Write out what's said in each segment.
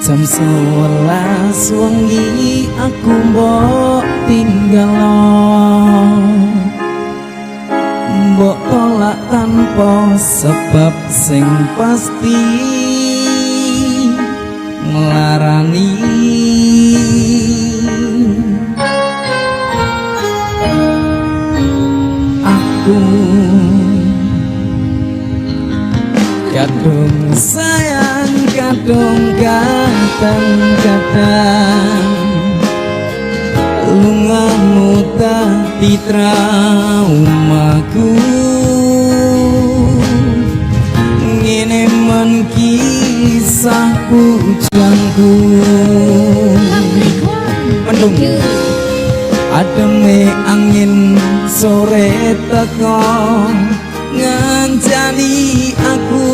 Jam 11 wengi aku mbok tinggal, mbok tolak tanpa sebab sing pasti nglarani. Aku kadung sayang, kadung kadang-kadang lungamu tapi traumaku. Ngene men kisah pujangku, mendung ademe angin sore teko ngancani aku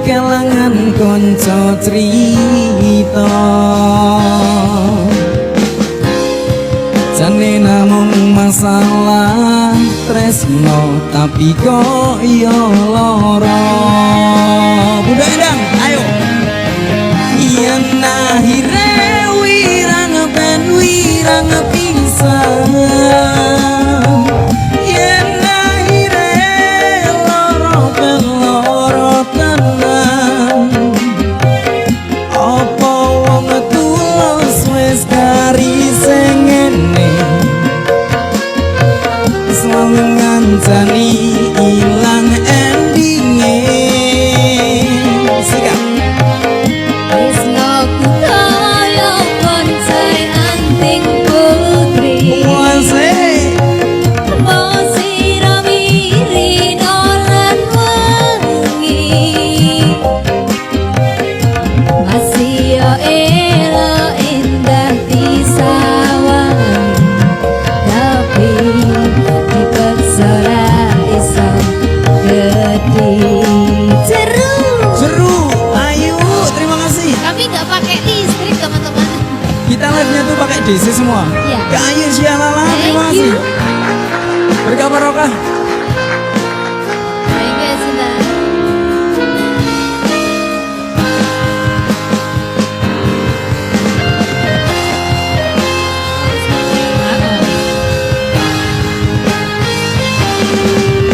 kelangan konco cerita. Jane namung masalah tresno tapi kok yo lara. Bunda Endang ayo. Yen akhire wirang ben wirang pisan, yen akhire lara ben lara tenan. Apa wong tulus wis kari sing ngene selalu ngancani ilang endinge. Sikap DC semua. Ya. Kak Ayu Syialala, terima kasih. Berkah barokah. Baik guys, sudah.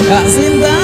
Kak Sinta.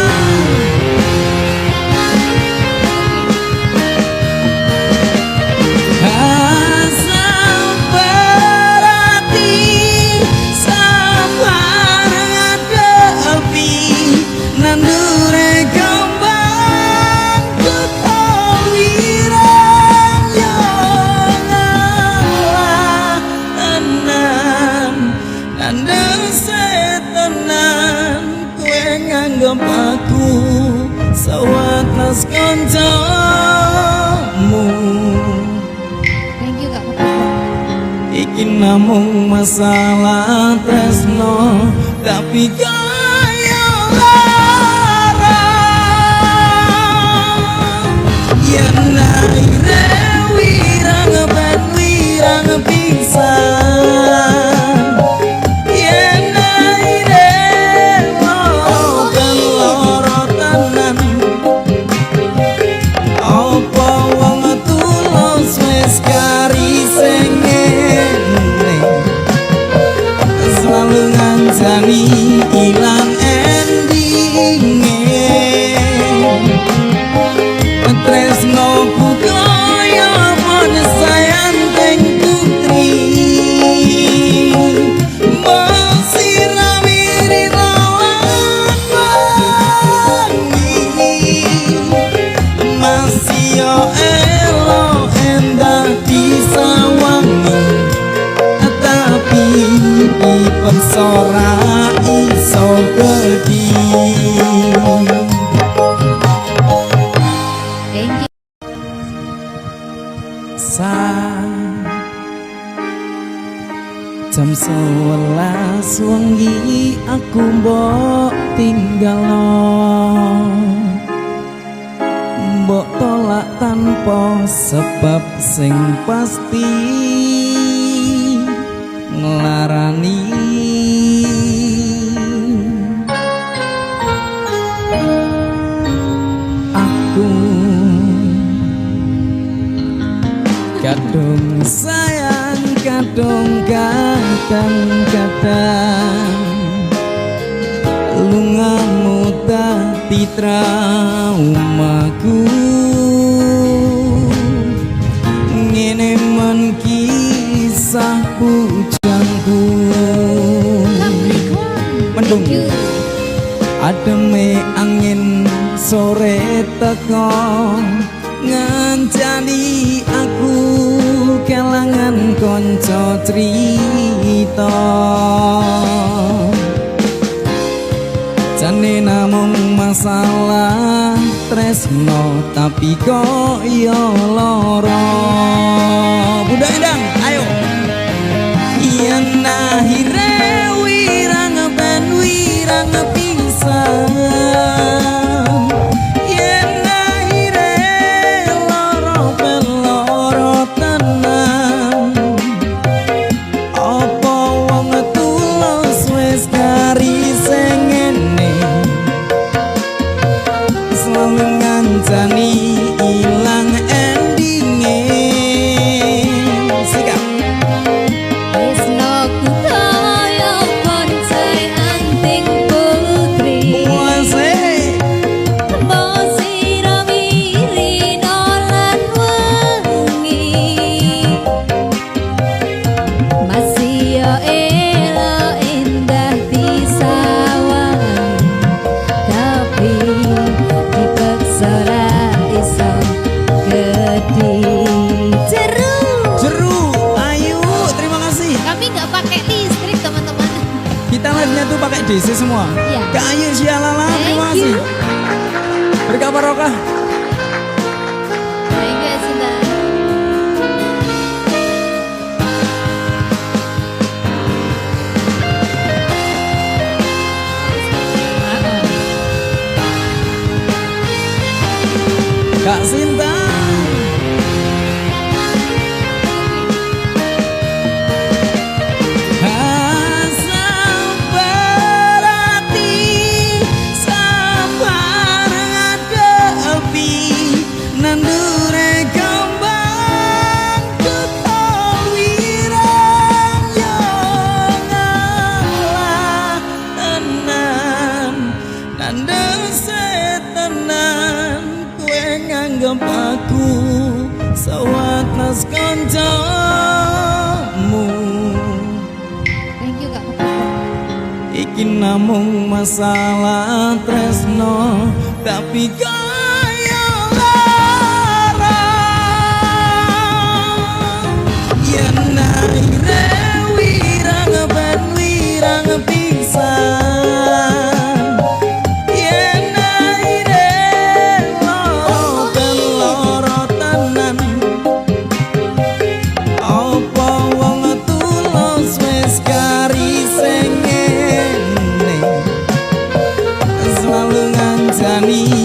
Aku sawatlas kancamu. Thank you Kak. Iki namung masalah tresno tapi kaya lara. Yen akhire wirang ben wirang pisan, ilang endinge. Tresno ku kaya padha sayang teng putri, masih ramiri lawan wangi, masih yo elo endah disawangi, tapi dipensora iso pergi. Jam 11 wengi aku mbok tinggal, mbok tolak tanpa sebab sing pasti nglarani. kadung sayang kadung kadang-kadang lungamu dadi traumaku ngene men kisah bujangku mendung ademe angin sore teko ngancani aku kelangan konco cerita jane namung masalah tresno tapi kok yo lara Bunda Endang ayo yen akhire wirang ben wirang pisan ngancani ilang endinge sikap wis noku kaya boncai anting putri bosira wirina lan wengi masih yo elo indah disawang tapi Jeru, ayo, terima kasih. Kami nggak pakai listrik teman-teman. Kita live-nya tuh pakai DC semua. Iya. Kak Ayu Syialala, terima kasih. Berkah barokah. Thank you Sinta. Kak Sinta. Anggap aku sawatnas kancamu. Thank you Kak. Iki namung masalah tresno tapi kaya lara yen akhire wirang ben wirang pisan selalu ngancani